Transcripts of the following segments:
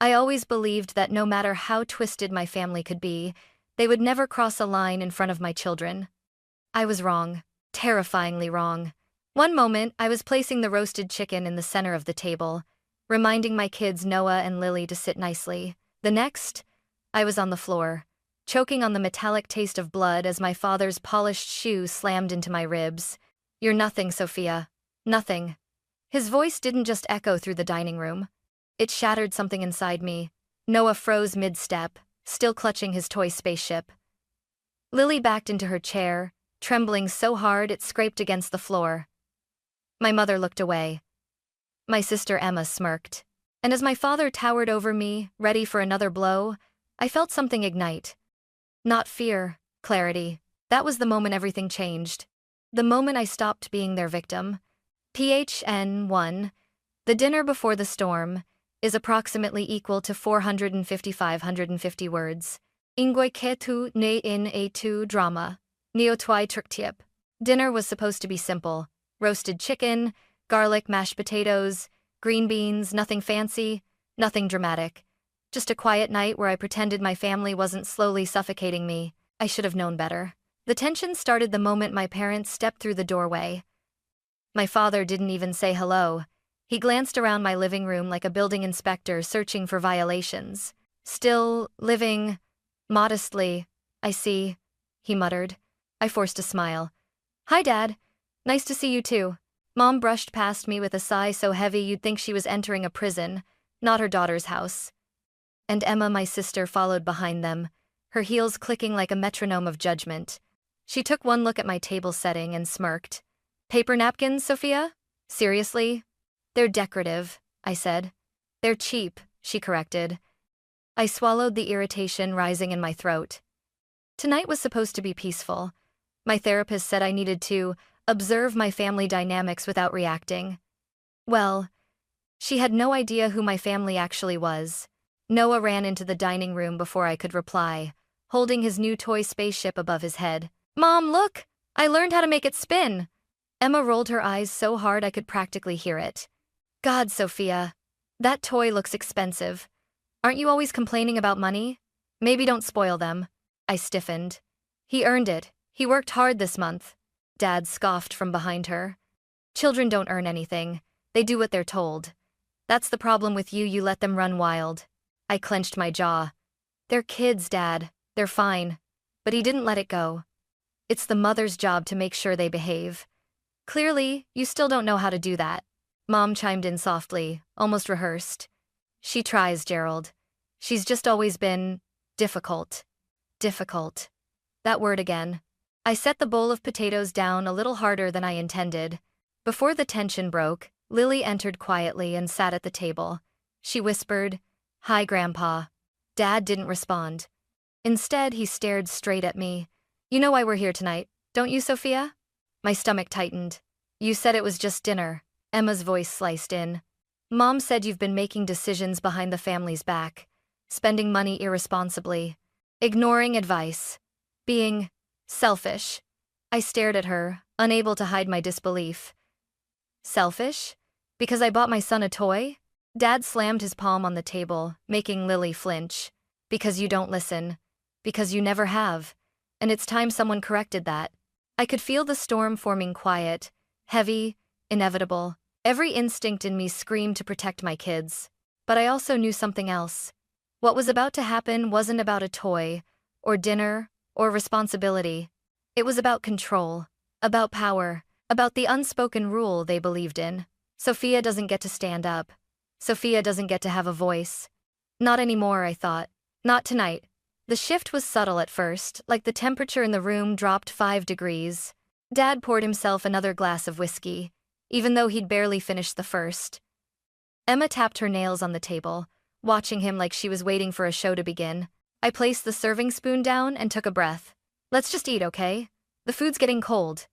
I always believed that no matter how twisted my family could be, they would never cross a line in front of my children. I was wrong. Terrifyingly wrong. One moment, I was placing the roasted chicken in the center of the table, reminding my kids Noah and Lily to sit nicely. The next, I was on the floor, choking on the metallic taste of blood as my father's polished shoe slammed into my ribs. "You're nothing, Sophia. Nothing." His voice didn't just echo through the dining room. It shattered something inside me. Noah froze mid-step, still clutching his toy spaceship. Lily backed into her chair, trembling so hard it scraped against the floor. My mother looked away. My sister Emma smirked. And as my father towered over me, ready for another blow, I felt something ignite. Not fear, clarity. That was the moment everything changed. The moment I stopped being their victim. PHN 1. The dinner before the storm is approximately equal to 450 words. Ingwe ketu ne in a2 drama. Neotwai truktiep. Dinner was supposed to be simple. Roasted chicken, garlic mashed potatoes, green beans, nothing fancy, nothing dramatic. Just a quiet night where I pretended my family wasn't slowly suffocating me. I should have known better. The tension started the moment my parents stepped through the doorway. My father didn't even say hello. He glanced around my living room like a building inspector searching for violations. "Still living modestly, I see," he muttered. I forced a smile. "Hi, Dad. Nice to see you too." Mom brushed past me with a sigh so heavy you'd think she was entering a prison, not her daughter's house. And Emma, my sister, followed behind them, her heels clicking like a metronome of judgment. She took one look at my table setting and smirked. "Paper napkins, Sophia? Seriously?" "They're decorative," I said. "They're cheap," she corrected. I swallowed the irritation rising in my throat. Tonight was supposed to be peaceful. My therapist said I needed to observe my family dynamics without reacting. Well, she had no idea who my family actually was. Noah ran into the dining room before I could reply, holding his new toy spaceship above his head. "Mom, look! I learned how to make it spin!" Emma rolled her eyes so hard I could practically hear it. "God, Sophia, that toy looks expensive. Aren't you always complaining about money? Maybe don't spoil them." I stiffened. "He earned it. He worked hard this month." Dad scoffed from behind her. "Children don't earn anything. They do what they're told. That's the problem with you, you let them run wild." I clenched my jaw. "They're kids, Dad. They're fine." But he didn't let it go. "It's the mother's job to make sure they behave. Clearly, you still don't know how to do that." Mom chimed in softly, almost rehearsed. "She tries, Gerald. She's just always been difficult." Difficult. That word again. I set the bowl of potatoes down a little harder than I intended. Before the tension broke, Lily entered quietly and sat at the table. She whispered, "Hi, Grandpa." Dad didn't respond. Instead, he stared straight at me. "You know why we're here tonight, don't you, Sophia?" My stomach tightened. "You said it was just dinner." Emma's voice sliced in. "Mom said you've been making decisions behind the family's back, spending money irresponsibly, ignoring advice, being selfish." I stared at her, unable to hide my disbelief. "Selfish? Because I bought my son a toy?" Dad slammed his palm on the table, making Lily flinch. "Because you don't listen. Because you never have. And it's time someone corrected that." I could feel the storm forming quiet, heavy, inevitable. Every instinct in me screamed to protect my kids. But I also knew something else. What was about to happen wasn't about a toy, or dinner, or responsibility. It was about control, about power, about the unspoken rule they believed in. Sophia doesn't get to stand up. Sophia doesn't get to have a voice. Not anymore, I thought. Not tonight. The shift was subtle at first, like the temperature in the room dropped 5 degrees. Dad poured himself another glass of whiskey, even though he'd barely finished the first. Emma tapped her nails on the table, watching him like she was waiting for a show to begin. I placed the serving spoon down and took a breath. "Let's just eat, okay? The food's getting cold."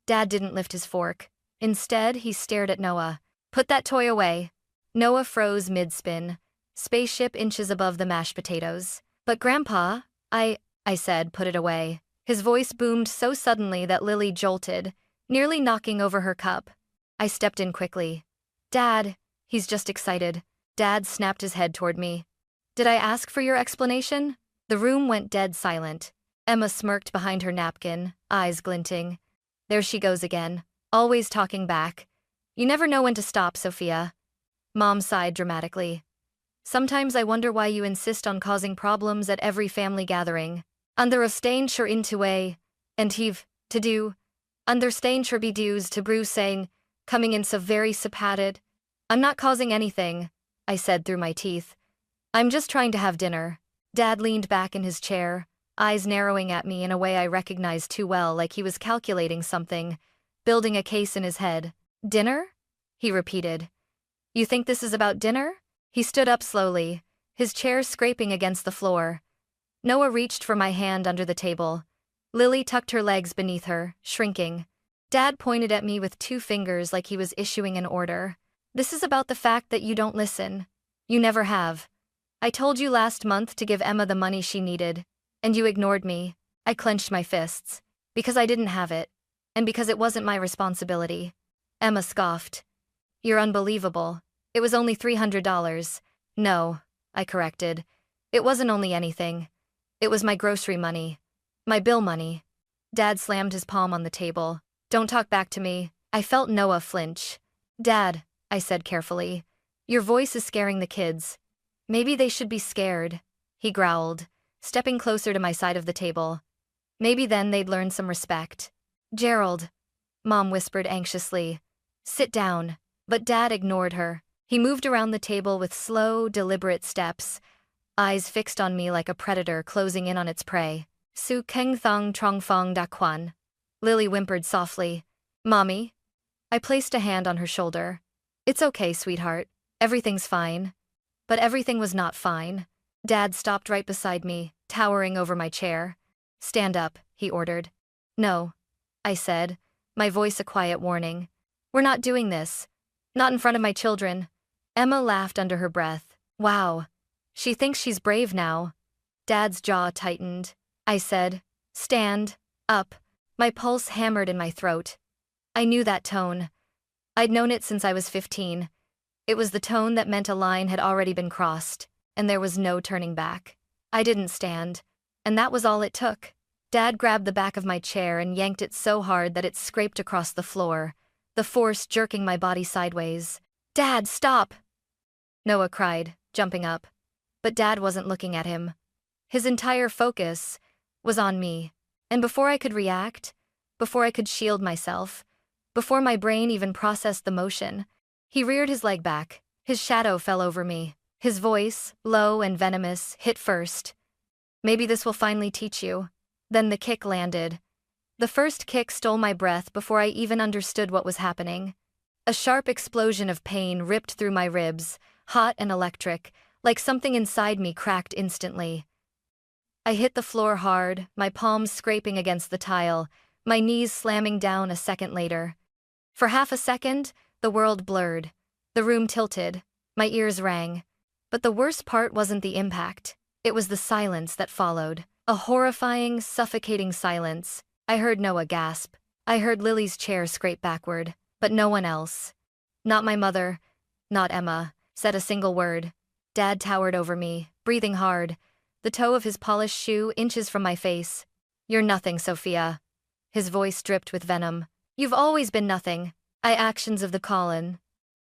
Dad didn't lift his fork. Instead, he stared at Noah. "Put that toy away." Noah froze mid-spin, spaceship inches above the mashed potatoes. "But Grandpa," I said, "put it away." His voice boomed so suddenly that Lily jolted, nearly knocking over her cup. I stepped in quickly. "Dad, he's just excited." Dad snapped his head toward me. Did I ask for your explanation? The room went dead silent. Emma smirked behind her napkin, eyes glinting. There she goes again, always talking back. You never know when to stop, Sophia. Mom sighed dramatically. Sometimes I wonder why you insist on causing problems at every family gathering. Understår inte way, and he've, to do. Understår be dues to Bruce saying, coming in so very sapatted. I'm not causing anything, I said through my teeth. I'm just trying to have dinner. Dad leaned back in his chair, eyes narrowing at me in a way I recognized too well, like he was calculating something, building a case in his head. Dinner? He repeated. You think this is about dinner? He stood up slowly, his chair scraping against the floor. Noah reached for my hand under the table. Lily tucked her legs beneath her, shrinking. Dad pointed at me with 2 fingers like he was issuing an order. This is about the fact that you don't listen. You never have. I told you last month to give Emma the money she needed, and you ignored me. I clenched my fists. Because I didn't have it, and because it wasn't my responsibility. Emma scoffed. You're unbelievable. It was only $300. No, I corrected. It wasn't only anything. It was my grocery money. My bill money. Dad slammed his palm on the table. Don't talk back to me. I felt Noah flinch. Dad, I said carefully. Your voice is scaring the kids. Maybe they should be scared, he growled, stepping closer to my side of the table. Maybe then they'd learn some respect. Gerald, Mom whispered anxiously. Sit down. But Dad ignored her. He moved around the table with slow, deliberate steps, eyes fixed on me like a predator closing in on its prey. Su keng thong trong fong da quan. Lily whimpered softly. Mommy? I placed a hand on her shoulder. It's okay, sweetheart. Everything's fine. But everything was not fine. Dad stopped right beside me, towering over my chair. Stand up, he ordered. No, I said, my voice a quiet warning. We're not doing this. Not in front of my children. Emma laughed under her breath. Wow. She thinks she's brave now. Dad's jaw tightened. I said, stand up. My pulse hammered in my throat. I knew that tone. I'd known it since I was 15. It was the tone that meant a line had already been crossed, and there was no turning back. I didn't stand, and that was all it took. Dad grabbed the back of my chair and yanked it so hard that it scraped across the floor, the force jerking my body sideways. Dad, stop! Noah cried, jumping up. But Dad wasn't looking at him. His entire focus was on me. And before I could react, before I could shield myself, before my brain even processed the motion, he reared his leg back. His shadow fell over me. His voice, low and venomous, hit first. Maybe this will finally teach you. Then the kick landed. The first kick stole my breath before I even understood what was happening. A sharp explosion of pain ripped through my ribs, hot and electric, like something inside me cracked instantly. I hit the floor hard, my palms scraping against the tile, my knees slamming down a second later. For half a second, the world blurred. The room tilted. My ears rang. But the worst part wasn't the impact. It was the silence that followed. A horrifying, suffocating silence. I heard Noah gasp. I heard Lily's chair scrape backward. But no one else. Not my mother, not Emma, said a single word. Dad towered over me, breathing hard, the toe of his polished shoe inches from my face. You're nothing, Sophia. His voice dripped with venom. You've always been nothing. Actions of the Colin.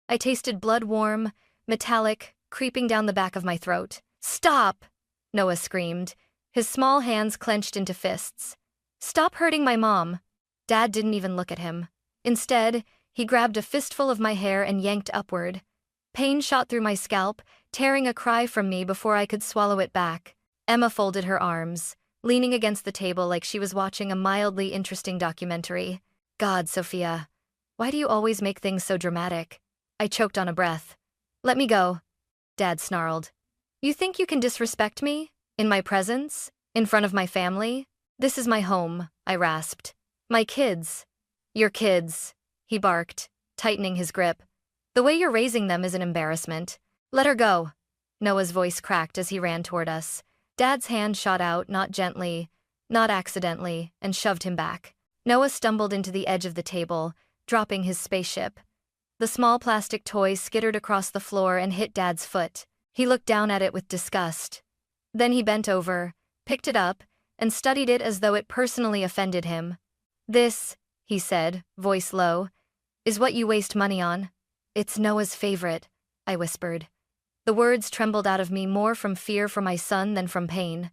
I tasted blood warm, metallic, creeping down the back of my throat. Stop! Noah screamed, his small hands clenched into fists. Stop hurting my mom. Dad didn't even look at him. Instead, he grabbed a fistful of my hair and yanked upward. Pain shot through my scalp, tearing a cry from me before I could swallow it back. Emma folded her arms, leaning against the table like she was watching a mildly interesting documentary. God, Sophia. Why do you always make things so dramatic? I choked on a breath. Let me go. Dad snarled. You think you can disrespect me? In my presence? In front of my family? This is my home, I rasped. My kids. Your kids, he barked, tightening his grip. The way you're raising them is an embarrassment. Let her go. Noah's voice cracked as he ran toward us. Dad's hand shot out, not gently, not accidentally, and shoved him back. Noah stumbled into the edge of the table, dropping his spaceship. The small plastic toy skittered across the floor and hit Dad's foot. He looked down at it with disgust. Then he bent over, picked it up, and studied it as though it personally offended him. "This," he said, voice low, "is what you waste money on." "It's Noah's favorite," I whispered. The words trembled out of me more from fear for my son than from pain.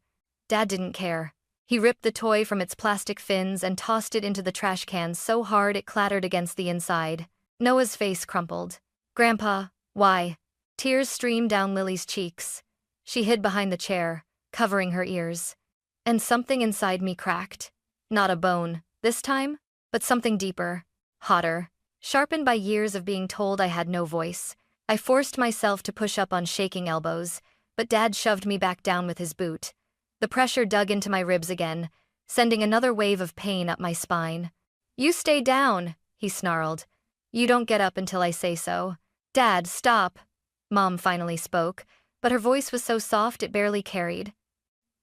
Dad didn't care. He ripped the toy from its plastic fins and tossed it into the trash can so hard it clattered against the inside. Noah's face crumpled. "Grandpa, why?" Tears streamed down Lily's cheeks. She hid behind the chair, covering her ears. And something inside me cracked. Not a bone, this time, but something deeper, hotter. Sharpened by years of being told I had no voice, I forced myself to push up on shaking elbows, but Dad shoved me back down with his boot. The pressure dug into my ribs again, sending another wave of pain up my spine. "You stay down," he snarled. "You don't get up until I say so." "Dad, stop." Mom finally spoke, but her voice was so soft it barely carried.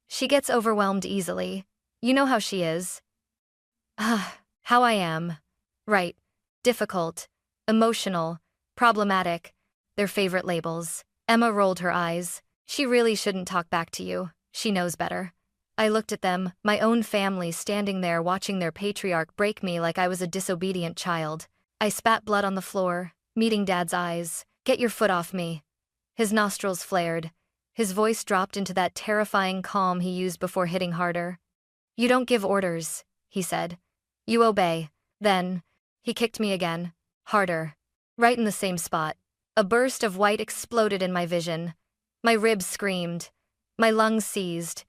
"She gets overwhelmed easily. You know how she is." How I am. Right. Difficult. Emotional. Problematic. Their favorite labels. Emma rolled her eyes. "She really shouldn't talk back to you. She knows better." I looked at them, my own family standing there watching their patriarch break me like I was a disobedient child. I spat blood on the floor, meeting Dad's eyes. "Get your foot off me." His nostrils flared. His voice dropped into that terrifying calm he used before hitting harder. "You don't give orders," he said. "You obey." Then, he kicked me again. Harder. Right in the same spot. A burst of white exploded in my vision. My ribs screamed. My lungs seized.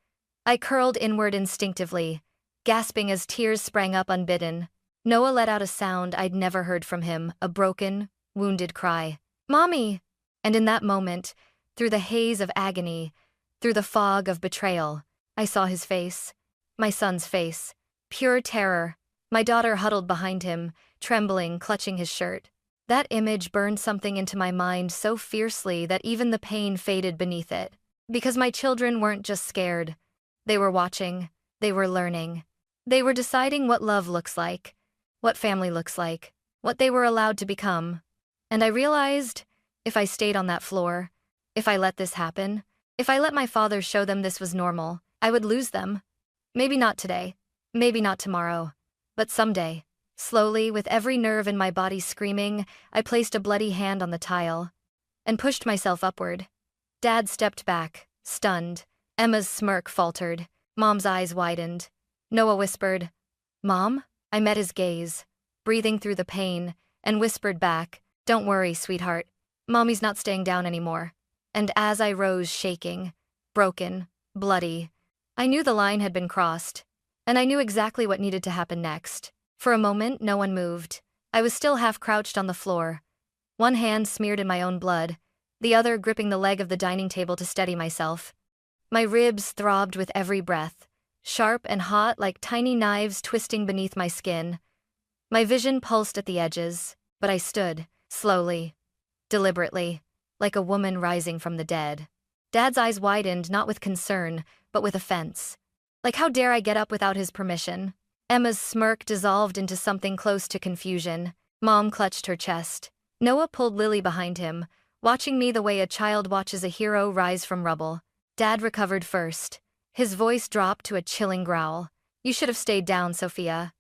I curled inward instinctively, gasping as tears sprang up unbidden. Noah let out a sound I'd never heard from him, a broken, wounded cry. "Mommy!" And in that moment, through the haze of agony, through the fog of betrayal, I saw his face. My son's face. Pure terror. My daughter huddled behind him, trembling, clutching his shirt. That image burned something into my mind so fiercely that even the pain faded beneath it. Because my children weren't just scared. They were watching. They were learning. They were deciding what love looks like, what family looks like, what they were allowed to become. And I realized, if I stayed on that floor, if I let this happen, if I let my father show them this was normal, I would lose them. Maybe not today, maybe not tomorrow, but someday. Slowly, with every nerve in my body screaming, I placed a bloody hand on the tile and pushed myself upward. Dad stepped back, stunned. Emma's smirk faltered. Mom's eyes widened. Noah whispered, "Mom?" I met his gaze, breathing through the pain, and whispered back, "Don't worry, sweetheart. Mommy's not staying down anymore." And as I rose shaking, broken, bloody, I knew the line had been crossed, and I knew exactly what needed to happen next. For a moment, no one moved. I was still half crouched on the floor, one hand smeared in my own blood, the other gripping the leg of the dining table to steady myself. My ribs throbbed with every breath, sharp and hot like tiny knives twisting beneath my skin. My vision pulsed at the edges, but I stood, slowly, deliberately, like a woman rising from the dead. Dad's eyes widened, not with concern, but with offense. Like, how dare I get up without his permission? Emma's smirk dissolved into something close to confusion. Mom clutched her chest. Noah pulled Lily behind him, watching me the way a child watches a hero rise from rubble. Dad recovered first. His voice dropped to a chilling growl. "You should have stayed down, Sophia."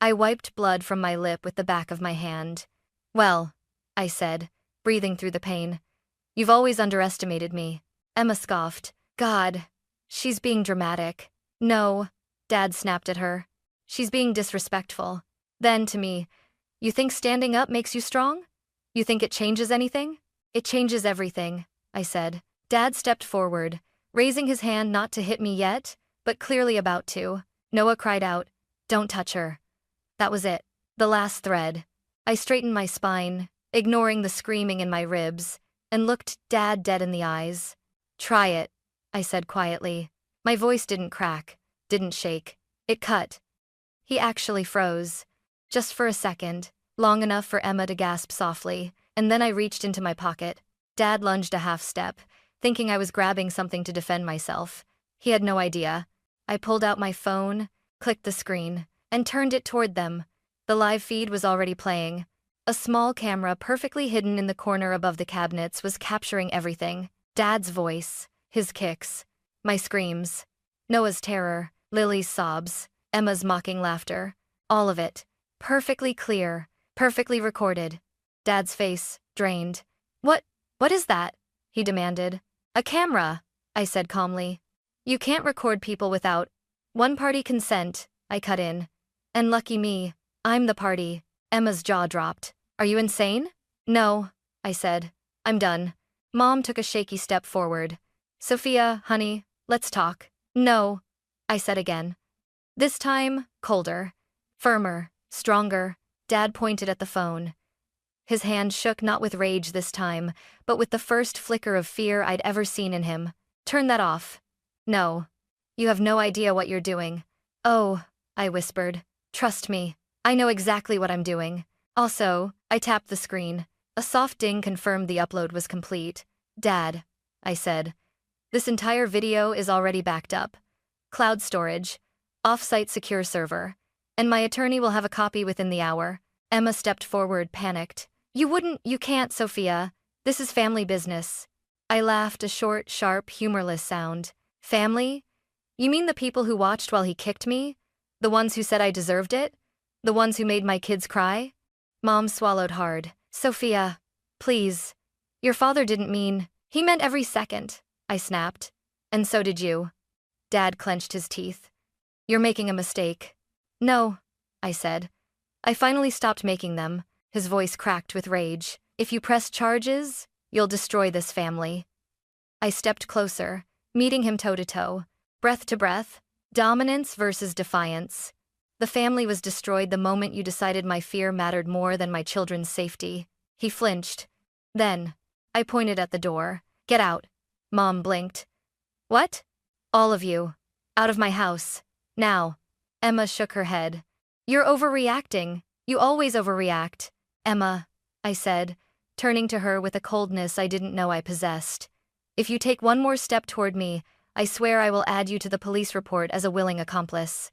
I wiped blood from my lip with the back of my hand. "Well," I said, breathing through the pain, "you've always underestimated me." Emma scoffed. "God, she's being dramatic." "No," Dad snapped at her. "She's being disrespectful." Then to me, "You think standing up makes you strong? You think it changes anything?" "It changes everything," I said. Dad stepped forward, raising his hand not to hit me yet, but clearly about to. Noah cried out, "Don't touch her." That was it. The last thread. I straightened my spine, ignoring the screaming in my ribs, and looked Dad dead in the eyes. "Try it," I said quietly. My voice didn't crack, didn't shake. It cut. He actually froze. Just for a second, long enough for Emma to gasp softly, and then I reached into my pocket. Dad lunged a half step, thinking I was grabbing something to defend myself. He had no idea. I pulled out my phone, clicked the screen, and turned it toward them. The live feed was already playing. A small camera perfectly hidden in the corner above the cabinets was capturing everything. Dad's voice, his kicks, my screams, Noah's terror, Lily's sobs, Emma's mocking laughter. All of it. Perfectly clear, perfectly recorded. Dad's face, drained. What is that? He demanded. A camera, I said calmly. You can't record people without one-party consent, I cut in. And lucky me, I'm the party. Emma's jaw dropped. Are you insane? No, I said. I'm done. Mom took a shaky step forward. Sophia, honey, let's talk. No, I said again. This time, colder, firmer, stronger. Dad pointed at the phone. His hand shook not with rage this time, but with the first flicker of fear I'd ever seen in him. Turn that off. No. You have no idea what you're doing. Oh, I whispered. Trust me. I know exactly what I'm doing. Also, I tapped the screen. A soft ding confirmed the upload was complete. Dad, I said. This entire video is already backed up. Cloud storage, off-site secure server, and my attorney will have a copy within the hour. Emma stepped forward, panicked. You can't, Sophia. This is family business. I laughed, a short, sharp, humorless sound. Family? You mean the people who watched while he kicked me? The ones who said I deserved it? The ones who made my kids cry? Mom swallowed hard. Sophia, please. Your father didn't mean. He meant every second, I snapped. And so did you. Dad clenched his teeth. You're making a mistake. No, I said. I finally stopped making them. His voice cracked with rage. If you press charges, you'll destroy this family. I stepped closer, meeting him toe-to-toe, breath to breath, dominance versus defiance. The family was destroyed the moment you decided my fear mattered more than my children's safety. He flinched. Then, I pointed at the door. Get out. Mom blinked. What? All of you. Out of my house. Now. Emma shook her head. You're overreacting. You always overreact. Emma, I said, turning to her with a coldness I didn't know I possessed. If you take one more step toward me, I swear I will add you to the police report as a willing accomplice.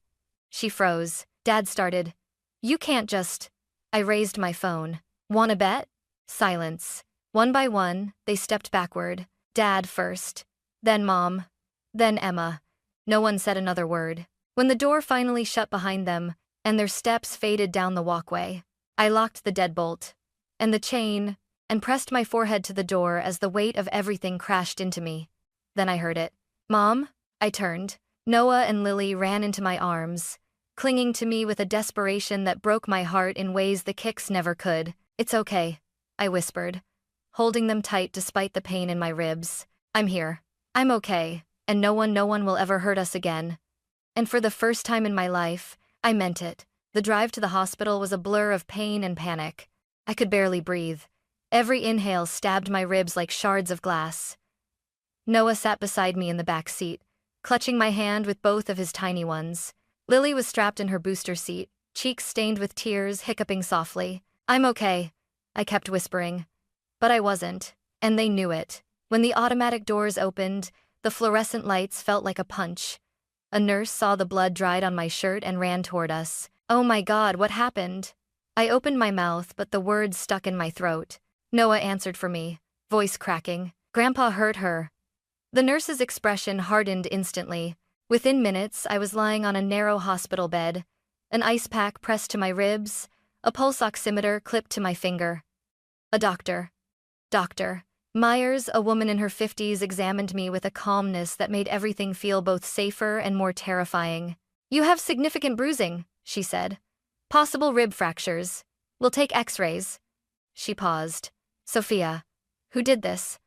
She froze. Dad started. You can't just. I raised my phone. Wanna bet? Silence. One by one, they stepped backward. Dad first. Then Mom. Then Emma. No one said another word. When the door finally shut behind them, and their steps faded down the walkway, I locked the deadbolt, and the chain, and pressed my forehead to the door as the weight of everything crashed into me. Then I heard it. Mom? I turned. Noah and Lily ran into my arms, clinging to me with a desperation that broke my heart in ways the kicks never could. It's okay, I whispered, holding them tight despite the pain in my ribs. I'm here. I'm okay, and no one will ever hurt us again. And for the first time in my life, I meant it. The drive to the hospital was a blur of pain and panic. I could barely breathe. Every inhale stabbed my ribs like shards of glass. Noah sat beside me in the back seat, clutching my hand with both of his tiny ones. Lily was strapped in her booster seat, cheeks stained with tears, hiccuping softly. I'm okay, I kept whispering. But I wasn't, and they knew it. When the automatic doors opened, the fluorescent lights felt like a punch. A nurse saw the blood dried on my shirt and ran toward us. Oh my God, what happened? I opened my mouth, but the words stuck in my throat. Noah answered for me, voice cracking. Grandpa hurt her. The nurse's expression hardened instantly. Within minutes, I was lying on a narrow hospital bed, an ice pack pressed to my ribs, a pulse oximeter clipped to my finger. A doctor. Myers, a woman in her 50s, examined me with a calmness that made everything feel both safer and more terrifying. You have significant bruising, she said. Possible rib fractures. We'll take x-rays. She paused. Sophia. Who did this?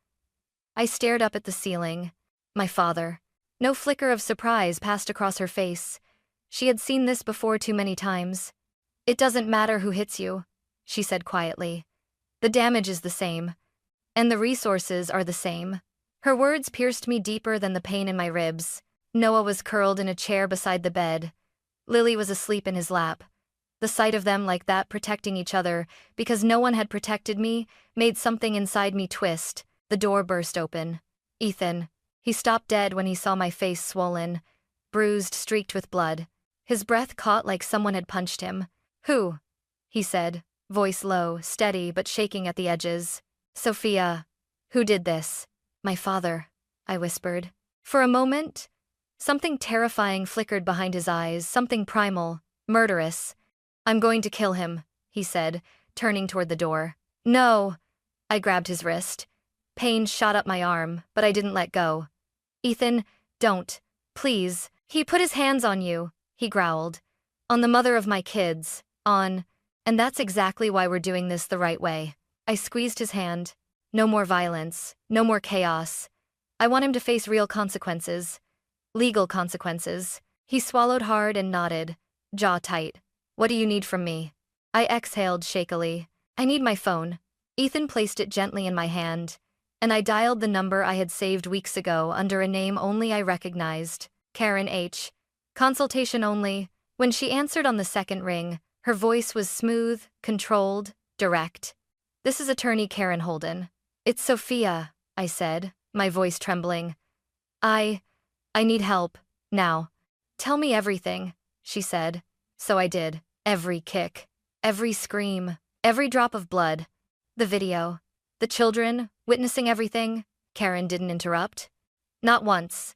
I stared up at the ceiling. My father. No flicker of surprise passed across her face. She had seen this before too many times. It doesn't matter who hits you, she said quietly. The damage is the same. And the resources are the same. Her words pierced me deeper than the pain in my ribs. Noah was curled in a chair beside the bed. Lily was asleep in his lap. The sight of them like that protecting each other, because no one had protected me, made something inside me twist. The door burst open. Ethan. He stopped dead when he saw my face swollen, bruised, streaked with blood. His breath caught like someone had punched him. Who? He said, voice low, steady but shaking at the edges. Sophia. Who did this? My father, I whispered. For a moment, something terrifying flickered behind his eyes, something primal, murderous. I'm going to kill him, he said, turning toward the door. No! I grabbed his wrist. Pain shot up my arm, but I didn't let go. Ethan, don't. Please. He put his hands on you, he growled. On the mother of my kids. On. And that's exactly why we're doing this the right way. I squeezed his hand. No more violence. No more chaos. I want him to face real consequences. Legal consequences. He swallowed hard and nodded, jaw tight. What do you need from me? I exhaled shakily. I need my phone. Ethan placed it gently in my hand, and I dialed the number I had saved weeks ago under a name only I recognized, Karen H. Consultation only. When she answered on the second ring, her voice was smooth, controlled, direct. This is attorney Karen Holden. It's Sophia, I said, my voice trembling. I need help, now. Tell me everything, she said. So I did. Every kick, every scream, every drop of blood. The video, the children, witnessing everything. Karen didn't interrupt. Not once.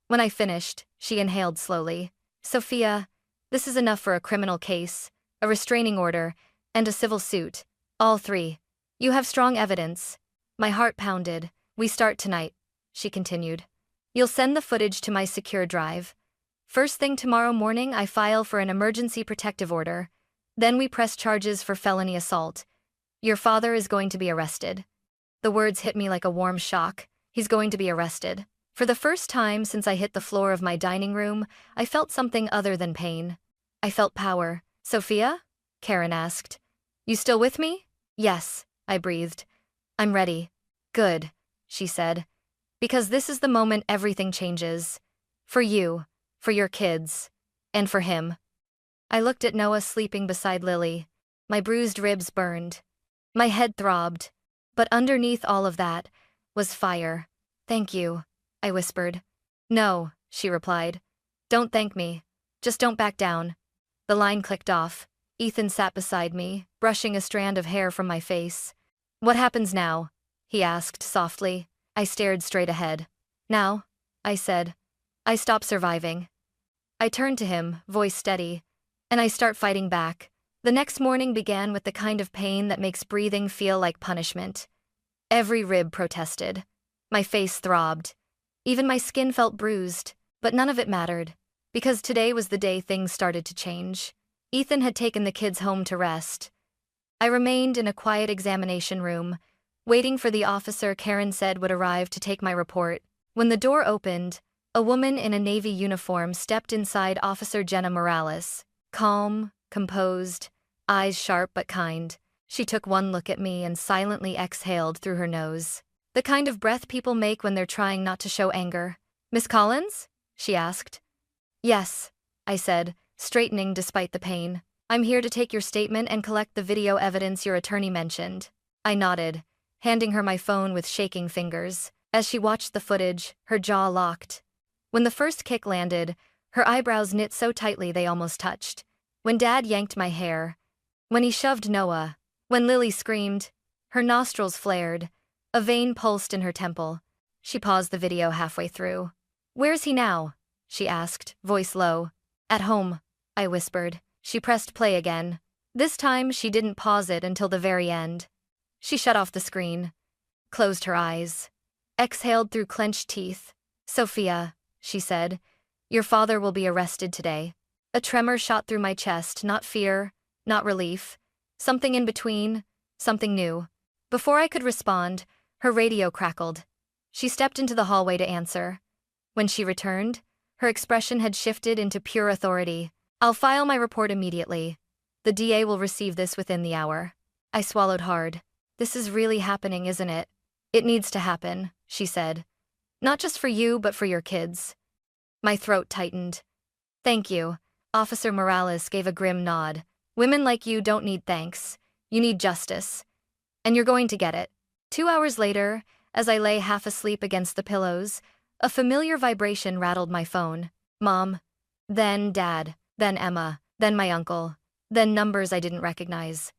When I finished, she inhaled slowly. Sophia, this is enough for a criminal case, a restraining order, and a civil suit. All three. You have strong evidence. My heart pounded. We start tonight, she continued. You'll send the footage to my secure drive. First thing tomorrow morning, I file for an emergency protective order. Then we press charges for felony assault. Your father is going to be arrested. The words hit me like a warm shock. He's going to be arrested. For the first time since I hit the floor of my dining room, I felt something other than pain. I felt power. Sophia? Karen asked. You still with me? Yes, I breathed. I'm ready. Good, she said. Because this is the moment everything changes. For you, for your kids, and for him. I looked at Noah sleeping beside Lily. My bruised ribs burned. My head throbbed. But underneath all of that was fire. Thank you, I whispered. No, she replied. Don't thank me. Just don't back down. The line clicked off. Ethan sat beside me, brushing a strand of hair from my face. What happens now? He asked softly. I stared straight ahead. Now, I said, I stop surviving. I turned to him, voice steady, and I start fighting back. The next morning began with the kind of pain that makes breathing feel like punishment. Every rib protested. My face throbbed. Even my skin felt bruised, but none of it mattered, because today was the day things started to change. Ethan had taken the kids home to rest. I remained in a quiet examination room, waiting for the officer Karen said would arrive to take my report. When the door opened, a woman in a Navy uniform stepped inside Officer Jenna Morales. Calm, composed, eyes sharp but kind. She took one look at me and silently exhaled through her nose. The kind of breath people make when they're trying not to show anger. Miss Collins? She asked. Yes, I said, straightening despite the pain. I'm here to take your statement and collect the video evidence your attorney mentioned. I nodded, handing her my phone with shaking fingers. As she watched the footage, her jaw locked. When the first kick landed, her eyebrows knit so tightly they almost touched. When Dad yanked my hair. When he shoved Noah. When Lily screamed. Her nostrils flared. A vein pulsed in her temple. She paused the video halfway through. Where's he now? She asked, voice low. At home, I whispered. She pressed play again. This time she didn't pause it until the very end. She shut off the screen. Closed her eyes. Exhaled through clenched teeth. Sophia, she said, your father will be arrested today. A tremor shot through my chest, not fear, not relief. Something in between, something new. Before I could respond, her radio crackled. She stepped into the hallway to answer. When she returned, her expression had shifted into pure authority. I'll file my report immediately. The DA will receive this within the hour. I swallowed hard. This is really happening, isn't it? It needs to happen, she said. Not just for you, but for your kids. My throat tightened. Thank you. Officer Morales gave a grim nod. Women like you don't need thanks. You need justice. And you're going to get it. 2 hours later, as I lay half asleep against the pillows, a familiar vibration rattled my phone. Mom. Then Dad. Then Emma. Then my uncle. Then numbers I didn't recognize.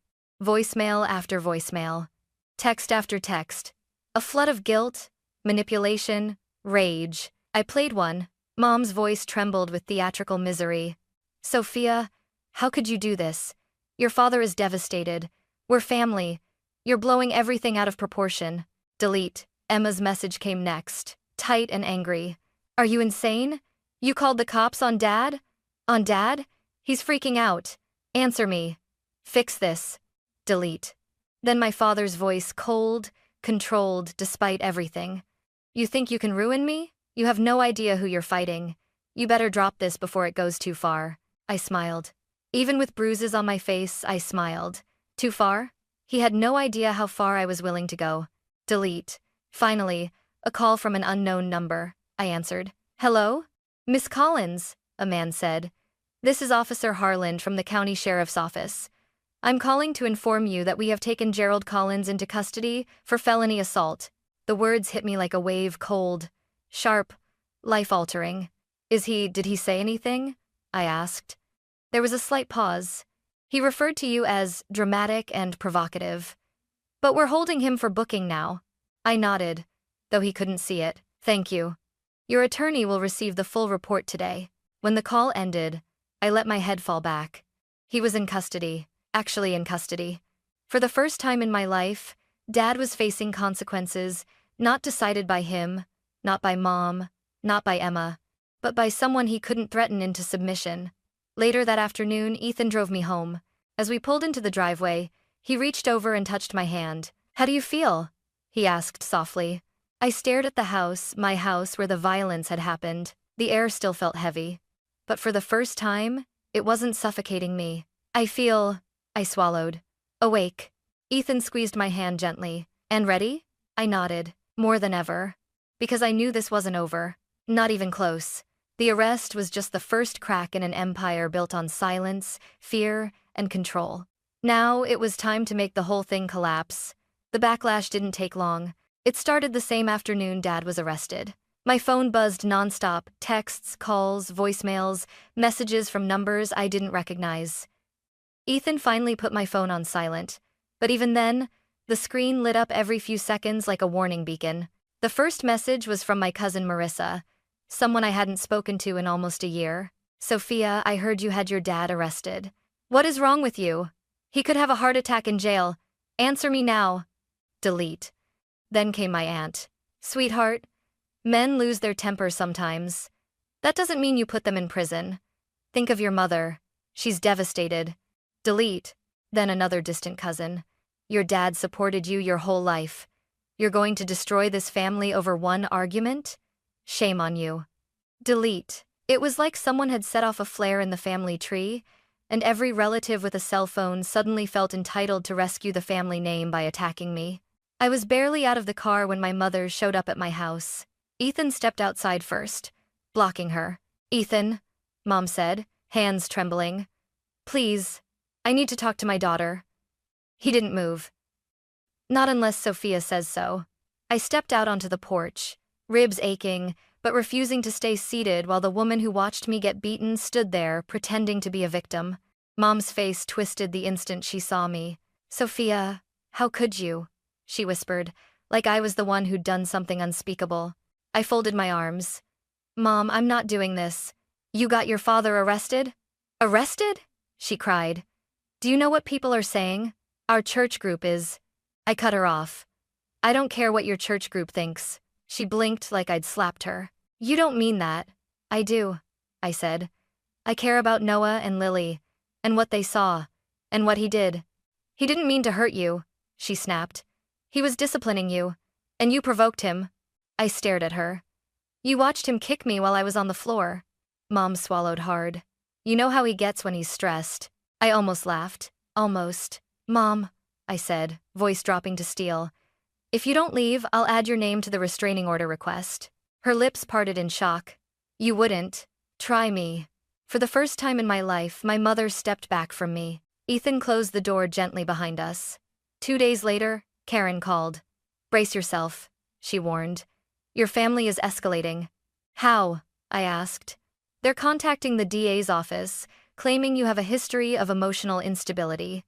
Voicemail after voicemail. Text after text. A flood of guilt, manipulation, rage. I played one. Mom's voice trembled with theatrical misery. Sophia, how could you do this? Your father is devastated. We're family. You're blowing everything out of proportion. Delete. Emma's message came next, tight and angry. Are you insane? You called the cops on Dad? On Dad? He's freaking out. Answer me. Fix this. Delete. Then my father's voice, cold, controlled, despite everything. You think you can ruin me? You have no idea who you're fighting. You better drop this before it goes too far. I smiled. Even with bruises on my face, I smiled. Too far? He had no idea how far I was willing to go. Delete. Finally, a call from an unknown number. I answered. Hello? Miss Collins, a man said. This is Officer Harland from the County Sheriff's Office. I'm calling to inform you that we have taken Gerald Collins into custody for felony assault. The words hit me like a wave, cold, sharp, life-altering. Did he say anything? I asked. There was a slight pause. He referred to you as dramatic and provocative. But we're holding him for booking now. I nodded, though he couldn't see it. Thank you. Your attorney will receive the full report today. When the call ended, I let my head fall back. He was in custody, actually in custody. For the first time in my life, Dad was facing consequences, not decided by him, not by Mom, not by Emma, but by someone he couldn't threaten into submission. Later that afternoon, Ethan drove me home. As we pulled into the driveway, he reached over and touched my hand. How do you feel? He asked softly. I stared at the house, my house where the violence had happened. The air still felt heavy. But for the first time, it wasn't suffocating me. I swallowed. Awake. Ethan squeezed my hand gently. And ready? I nodded, more than ever. Because I knew this wasn't over. Not even close. The arrest was just the first crack in an empire built on silence, fear, and control. Now it was time to make the whole thing collapse. The backlash didn't take long. It started the same afternoon Dad was arrested. My phone buzzed nonstop, texts, calls, voicemails, messages from numbers I didn't recognize. Ethan finally put my phone on silent, but even then, the screen lit up every few seconds like a warning beacon. The first message was from my cousin Marissa, someone I hadn't spoken to in almost a year. Sophia, I heard you had your dad arrested. What is wrong with you? He could have a heart attack in jail. Answer me now. Delete. Then came my aunt. Sweetheart, men lose their temper sometimes. That doesn't mean you put them in prison. Think of your mother. She's devastated. Delete. Then another distant cousin. Your dad supported you your whole life. You're going to destroy this family over one argument? Shame on you. Delete. It was like someone had set off a flare in the family tree, and every relative with a cell phone suddenly felt entitled to rescue the family name by attacking me. I was barely out of the car when my mother showed up at my house. Ethan stepped outside first, blocking her. Ethan, Mom said, hands trembling. Please, I need to talk to my daughter. He didn't move. Not unless Sophia says so. I stepped out onto the porch, ribs aching, but refusing to stay seated while the woman who watched me get beaten stood there, pretending to be a victim. Mom's face twisted the instant she saw me. Sophia, how could you? She whispered, like I was the one who'd done something unspeakable. I folded my arms. Mom, I'm not doing this. You got your father arrested? Arrested? She cried. Do you know what people are saying? Our church group is. I cut her off. I don't care what your church group thinks. She blinked like I'd slapped her. You don't mean that. I do, I said. I care about Noah and Lily, and what they saw, and what he did. He didn't mean to hurt you, she snapped. He was disciplining you, and you provoked him. I stared at her. You watched him kick me while I was on the floor. Mom swallowed hard. You know how he gets when he's stressed. I almost laughed. Almost. Mom, I said, voice dropping to steel. If you don't leave, I'll add your name to the restraining order request. Her lips parted in shock. You wouldn't. Try me. For the first time in my life, my mother stepped back from me. Ethan closed the door gently behind us. 2 days later, Karen called. Brace yourself, she warned. Your family is escalating. How? I asked. They're contacting the DA's office, claiming you have a history of emotional instability.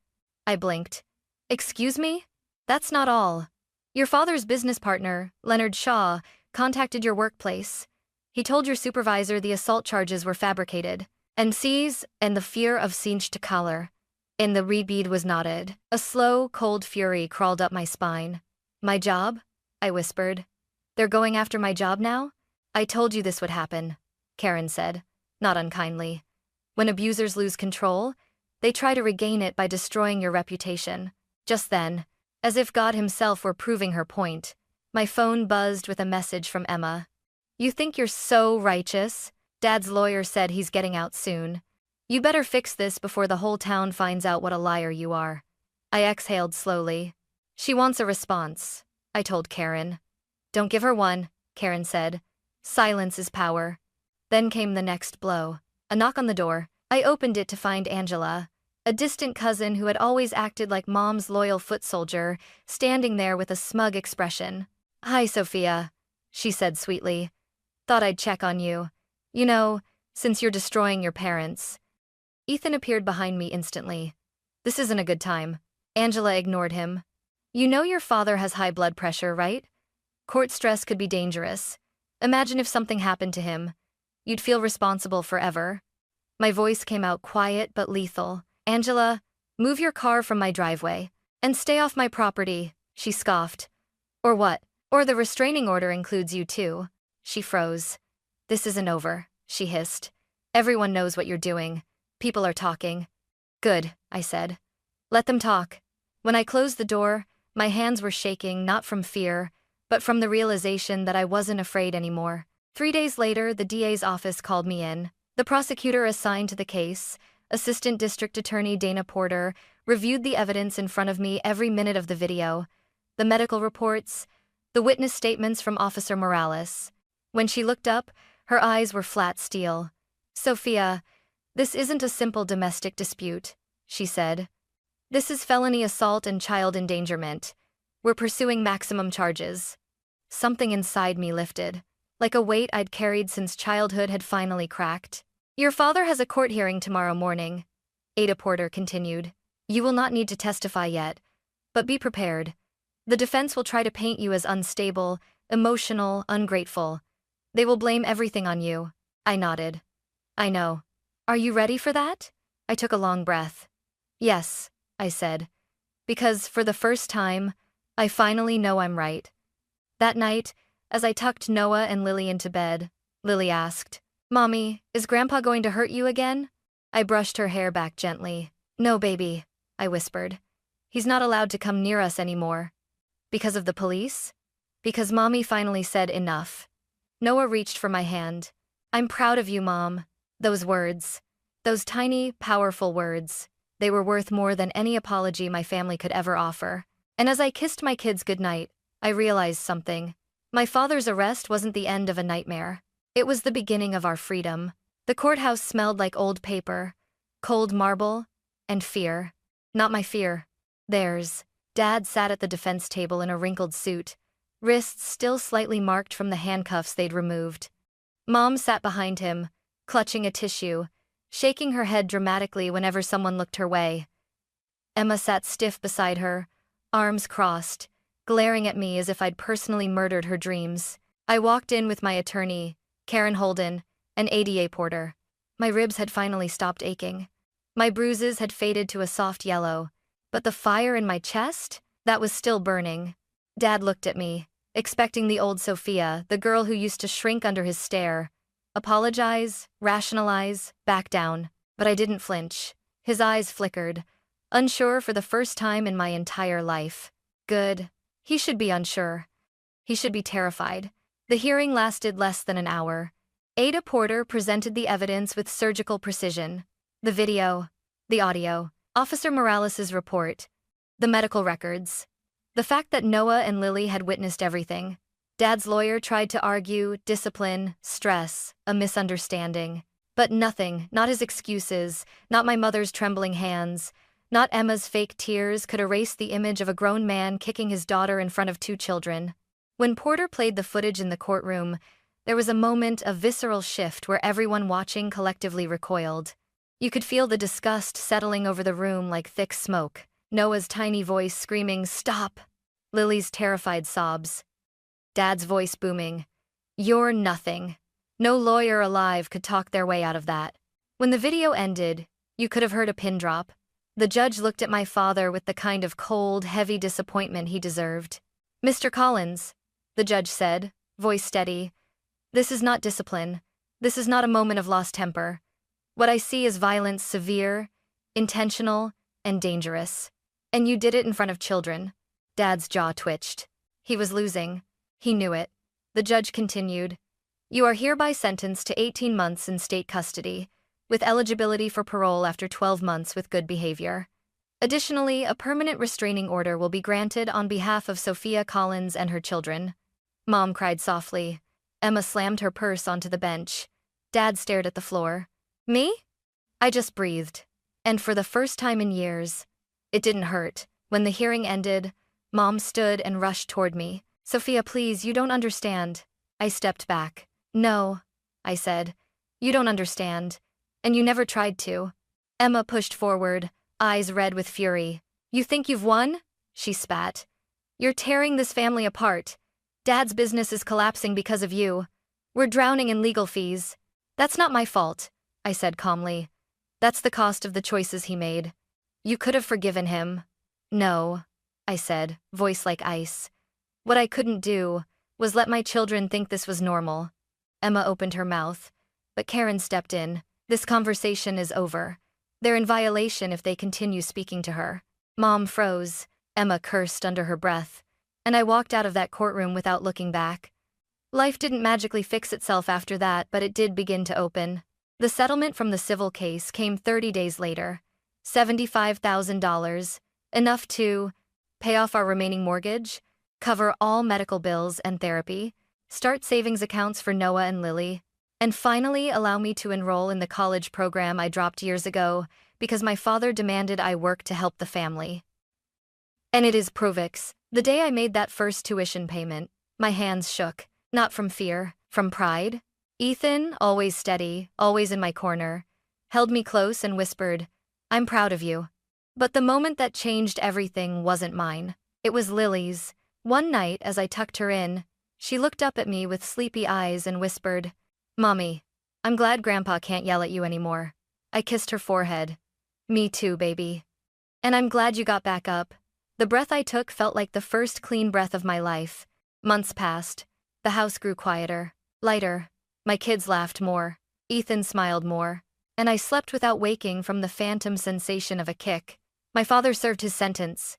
I blinked. Excuse me? That's not all. Your father's business partner, Leonard Shaw, contacted your workplace. He told your supervisor the assault charges were fabricated. And the fear of cinched color. And the rebead was knotted. A slow, cold fury crawled up my spine. My job? I whispered. They're going after my job now? I told you this would happen, Karen said, not unkindly. When abusers lose control, they try to regain it by destroying your reputation. Just then, as if God himself were proving her point, my phone buzzed with a message from Emma. You think you're so righteous? Dad's lawyer said he's getting out soon. You better fix this before the whole town finds out what a liar you are. I exhaled slowly. She wants a response, I told Karen. Don't give her one, Karen said. Silence is power. Then came the next blow. A knock on the door. I opened it to find Angela, a distant cousin who had always acted like Mom's loyal foot soldier, standing there with a smug expression. Hi, Sophia, she said sweetly. Thought I'd check on you. You know, since you're destroying your parents. Ethan appeared behind me instantly. This isn't a good time. Angela ignored him. You know your father has high blood pressure, right? Court stress could be dangerous. Imagine if something happened to him. You'd feel responsible forever. My voice came out quiet but lethal. Angela, move your car from my driveway. And stay off my property, she scoffed. Or what? Or the restraining order includes you too. She froze. This isn't over, she hissed. Everyone knows what you're doing. People are talking. Good, I said. Let them talk. When I closed the door, my hands were shaking not from fear, but from the realization that I wasn't afraid anymore. 3 days later, the DA's office called me in. The prosecutor assigned to the case, Assistant District Attorney Dana Porter, reviewed the evidence in front of me every minute of the video, the medical reports, the witness statements from Officer Morales. When she looked up, her eyes were flat steel. Sophia, this isn't a simple domestic dispute, she said. This is felony assault and child endangerment. We're pursuing maximum charges. Something inside me lifted, like a weight I'd carried since childhood had finally cracked. Your father has a court hearing tomorrow morning, Ada Porter continued. You will not need to testify yet, but be prepared. The defense will try to paint you as unstable, emotional, ungrateful. They will blame everything on you. I nodded. I know. Are you ready for that? I took a long breath. Yes, I said. Because for the first time, I finally know I'm right. That night, as I tucked Noah and Lily into bed, Lily asked, Mommy, is Grandpa going to hurt you again? I brushed her hair back gently. No, baby, I whispered. He's not allowed to come near us anymore. Because of the police? Because Mommy finally said enough. Noah reached for my hand. I'm proud of you, Mom. Those words. Those tiny, powerful words. They were worth more than any apology my family could ever offer. And as I kissed my kids goodnight, I realized something. My father's arrest wasn't the end of a nightmare. It was the beginning of our freedom. The courthouse smelled like old paper, cold marble, and fear. Not my fear. Theirs. Dad sat at the defense table in a wrinkled suit, wrists still slightly marked from the handcuffs they'd removed. Mom sat behind him, clutching a tissue, shaking her head dramatically whenever someone looked her way. Emma sat stiff beside her, arms crossed, glaring at me as if I'd personally murdered her dreams. I walked in with my attorney, Karen Holden, and ADA Porter. My ribs had finally stopped aching. My bruises had faded to a soft yellow, but the fire in my chest, that was still burning. Dad looked at me, expecting the old Sophia, the girl who used to shrink under his stare, apologize, rationalize, back down. But I didn't flinch. His eyes flickered, unsure for the first time in my entire life. Good. He should be unsure. He should be terrified. The hearing lasted less than an hour. Ada Porter presented the evidence with surgical precision. The video, the audio, Officer Morales' report, the medical records. The fact that Noah and Lily had witnessed everything. Dad's lawyer tried to argue discipline, stress, a misunderstanding. But nothing, not his excuses, not my mother's trembling hands, not Emma's fake tears could erase the image of a grown man kicking his daughter in front of 2 children. When Porter played the footage in the courtroom, there was a moment of visceral shift where everyone watching collectively recoiled. You could feel the disgust settling over the room like thick smoke. Noah's tiny voice screaming, "Stop!" Lily's terrified sobs. Dad's voice booming. You're nothing. No lawyer alive could talk their way out of that. When the video ended, you could have heard a pin drop. The judge looked at my father with the kind of cold, heavy disappointment he deserved. Mr. Collins, the judge said, voice steady, this is not discipline. This is not a moment of lost temper. What I see is violence, severe, intentional, and dangerous. And you did it in front of children. Dad's jaw twitched. He was losing. He knew it. The judge continued, you are hereby sentenced to 18 months in state custody, with eligibility for parole after 12 months with good behavior. Additionally, a permanent restraining order will be granted on behalf of Sophia Collins and her children. Mom cried softly. Emma slammed her purse onto the bench. Dad stared at the floor. Me? I just breathed. And for the first time in years, it didn't hurt. When the hearing ended, Mom stood and rushed toward me. Sophia, please, you don't understand. I stepped back. No, I said. You don't understand. And you never tried to. Emma pushed forward, eyes red with fury. You think you've won? She spat. You're tearing this family apart. Dad's business is collapsing because of you. We're drowning in legal fees. That's not my fault, I said calmly. That's the cost of the choices he made. You could have forgiven him. No, I said, voice like ice. What I couldn't do was let my children think this was normal. Emma opened her mouth, but Karen stepped in. This conversation is over. They're in violation if they continue speaking to her. Mom froze. Emma cursed under her breath. And I walked out of that courtroom without looking back. Life didn't magically fix itself after that, but it did begin to open. The settlement from the civil case came 30 days later. $75,000, enough to pay off our remaining mortgage, cover all medical bills and therapy, start savings accounts for Noah and Lily, and finally allow me to enroll in the college program I dropped years ago because my father demanded I work to help the family. And it is Provix. The day I made that first tuition payment, my hands shook, not from fear, from pride. Ethan, always steady, always in my corner, held me close and whispered, I'm proud of you. But the moment that changed everything wasn't mine. It was Lily's. One night, as I tucked her in, she looked up at me with sleepy eyes and whispered, Mommy, I'm glad Grandpa can't yell at you anymore. I kissed her forehead. Me too, baby. And I'm glad you got back up. The breath I took felt like the first clean breath of my life. Months passed. The house grew quieter, lighter. My kids laughed more. Ethan smiled more. And I slept without waking from the phantom sensation of a kick. My father served his sentence.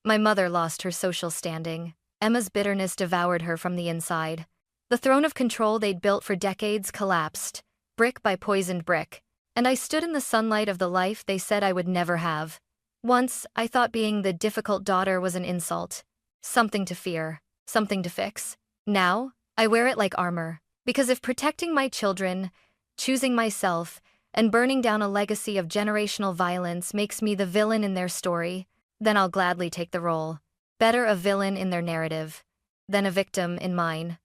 My mother lost her social standing. Emma's bitterness devoured her from the inside. The throne of control they'd built for decades collapsed, brick by poisoned brick. And I stood in the sunlight of the life they said I would never have. Once, I thought being the difficult daughter was an insult. Something to fear, something to fix. Now, I wear it like armor. Because if protecting my children, choosing myself, and burning down a legacy of generational violence makes me the villain in their story, then I'll gladly take the role. Better a villain in their narrative than a victim in mine.